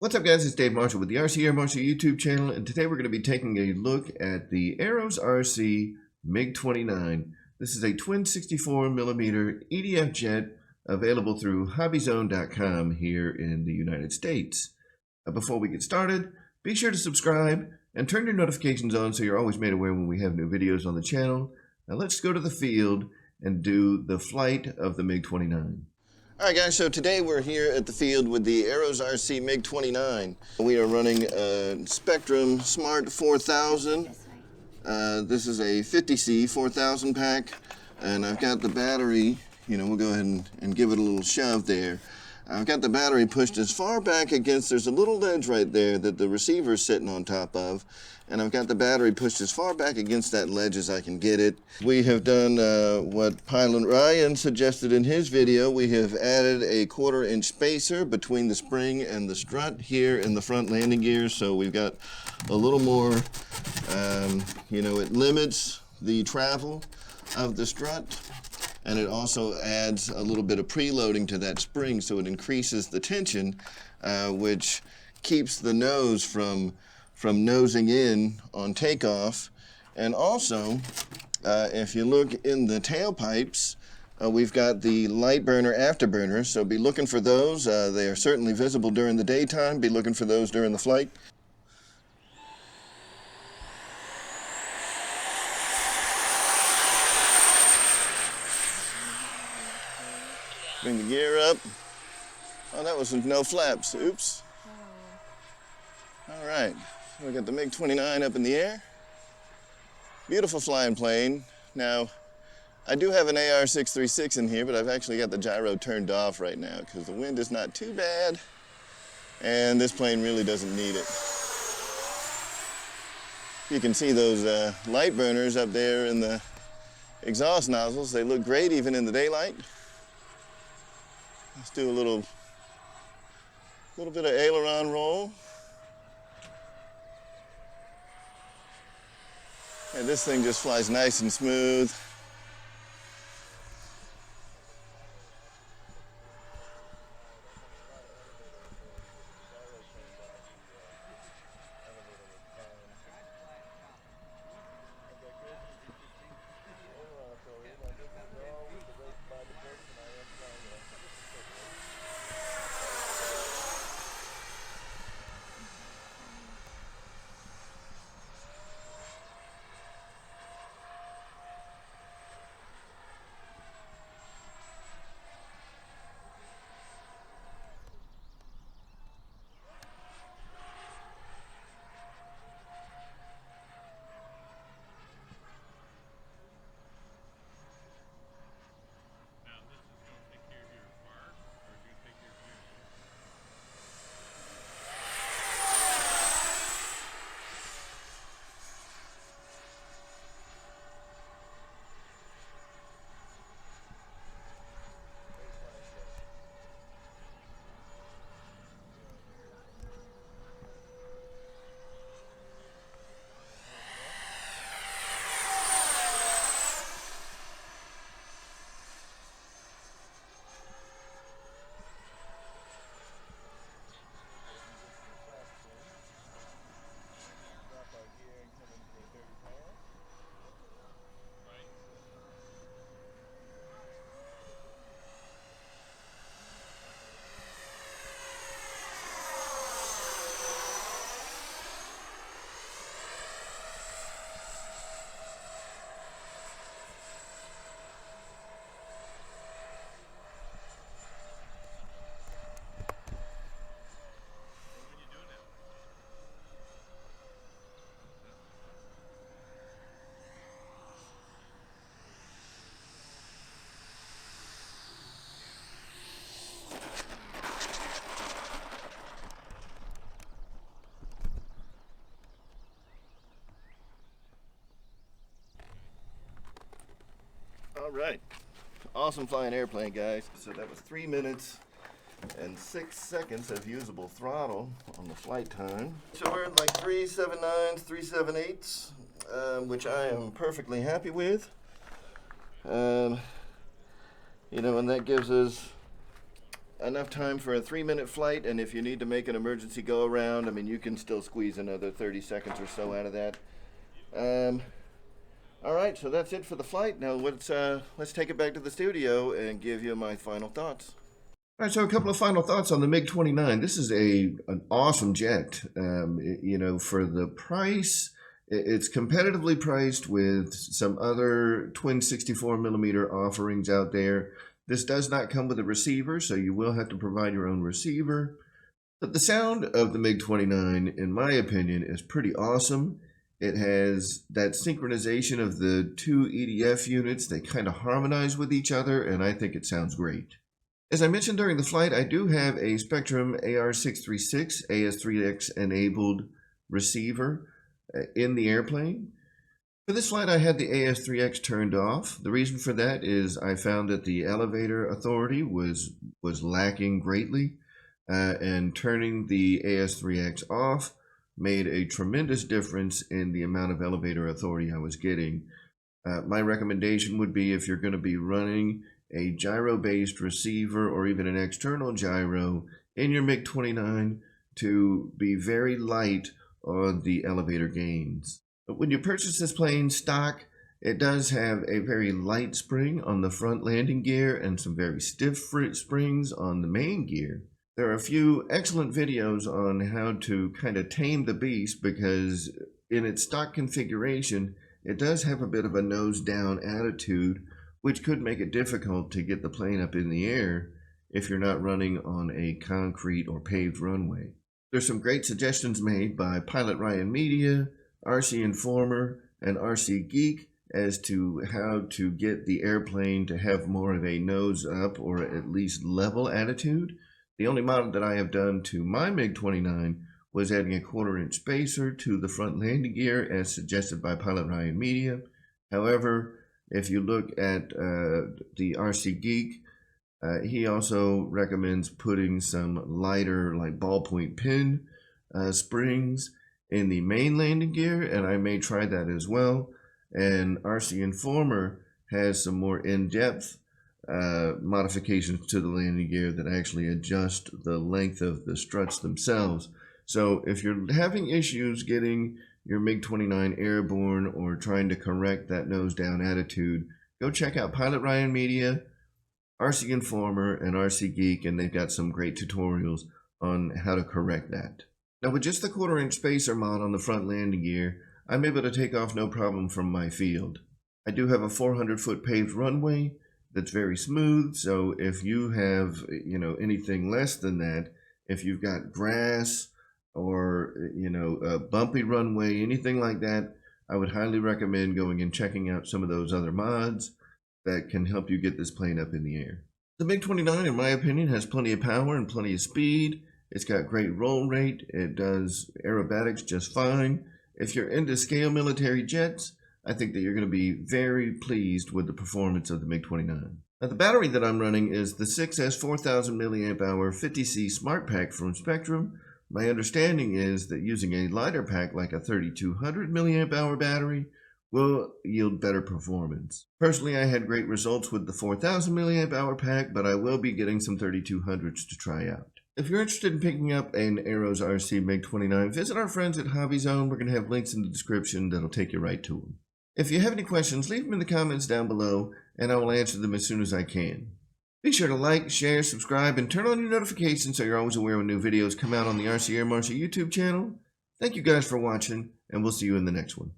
What's up guys, it's Dave Marshall with the RC Marshall YouTube channel, and today we're going to be taking a look at the Arrows RC MiG-29. This is a twin 64mm EDF jet available through hobbyzone.com here in the United States. Before we get started, be sure to subscribe and turn your notifications on so you're always made aware when we have new videos on the channel. Now let's go to the field and do the flight of the MiG-29. Alright guys, so today we're here at the field with the Arrows RC MiG-29. We are running a Spectrum Smart 4000. This is a 50C 4000 pack, and I've got the battery, we'll go ahead and give it a little shove there. I've got the battery pushed as far back against, there's a little ledge right there that the receiver is sitting on top of, and I've got the battery pushed as far back against that ledge as I can get it. We have done what Pilot Ryan suggested in his video. We have added a 1/4 inch spacer between the spring and the strut here in the front landing gear, so we've got a little more, it limits the travel of the strut. And it also adds a little bit of preloading to that spring, so it increases the tension, which keeps the nose from nosing in on takeoff. And also, if you look in the tailpipes, we've got the light burner afterburner, so be looking for those. They are certainly visible during the daytime. Be looking for those during the flight. Bring the gear up. Oh, that was no flaps. Oops. All right, we got the MiG-29 up in the air. Beautiful flying plane. Now, I do have an AR-636 in here, but I've actually got the gyro turned off right now because the wind is not too bad, and this plane really doesn't need it. You can see those light burners up there in the exhaust nozzles. They look great even in the daylight. Let's do a little bit of aileron roll. And this thing just flies nice and smooth. All right, awesome flying airplane, guys. So that was 3 minutes and 6 seconds of usable throttle on the flight time. So we're at like 379s, 378s, which I am perfectly happy with. And that gives us enough time for a 3-minute flight, and if you need to make an emergency go around, I mean, you can still squeeze another 30 seconds or so out of that. All right, so that's it for the flight. Now let's take it back to the studio and give you my final thoughts. All right, so a couple of final thoughts on the MiG-29. This is an awesome jet. You know, for the price, it's competitively priced with some other twin 64mm offerings out there. This does not come with a receiver, so you will have to provide your own receiver. But the sound of the MiG-29, in my opinion, is pretty awesome. It has that synchronization of the two EDF units. They kind of harmonize with each other, and I think it sounds great. As I mentioned during the flight, I do have a Spectrum AR636 AS3X enabled receiver in the airplane. For this flight, I had the AS3X turned off. The reason for that is I found that the elevator authority was lacking greatly, and turning the AS3X off made a tremendous difference in the amount of elevator authority I was getting. My recommendation would be, if you're going to be running a gyro-based receiver or even an external gyro in your MiG-29, to be very light on the elevator gains. But when you purchase this plane stock, it does have a very light spring on the front landing gear and some very stiff springs on the main gear. There are a few excellent videos on how to kind of tame the beast, because in its stock configuration, it does have a bit of a nose down attitude, which could make it difficult to get the plane up in the air if you're not running on a concrete or paved runway. There's some great suggestions made by Pilot Ryan Media, RC Informer, and RC Geek as to how to get the airplane to have more of a nose up or at least level attitude. The only model that I have done to my MiG-29 was adding a 1/4-inch spacer to the front landing gear as suggested by Pilot Ryan Media. However, if you look at the RC Geek, he also recommends putting some lighter, like ballpoint pin springs in the main landing gear, and I may try that as well. And RC Informer has some more in-depth modifications to the landing gear that actually adjust the length of the struts themselves. So if you're having issues getting your MiG-29 airborne or trying to correct that nose down attitude, go check out Pilot Ryan Media, RC Informer, and RC Geek, and they've got some great tutorials on how to correct that. Now, with just the 1/4-inch spacer mod on the front landing gear, I'm able to take off no problem from my field. I do have a 400-foot paved runway that's very smooth, so if you have, you know, anything less than that, if you've got grass or, you know, a bumpy runway, anything like that, I would highly recommend going and checking out some of those other mods that can help you get this plane up in the air. The MiG-29, in my opinion, has plenty of power and plenty of speed. It's got great roll rate. It does aerobatics just fine. If you're into scale military jets, I think that you're going to be very pleased with the performance of the MiG-29. Now, the battery that I'm running is the 6S 4000 mAh 50C Smart Pack from Spectrum. My understanding is that using a lighter pack like a 3200 mAh battery will yield better performance. Personally, I had great results with the 4000 mAh pack, but I will be getting some 3200s to try out. If you're interested in picking up an Arrows RC MiG-29, visit our friends at Hobby Zone. We're going to have links in the description that'll take you right to them. If you have any questions, leave them in the comments down below, and I will answer them as soon as I can. Be sure to like, share, subscribe, and turn on your notifications so you're always aware when new videos come out on the RC Air Marshal YouTube channel. Thank you guys for watching, and we'll see you in the next one.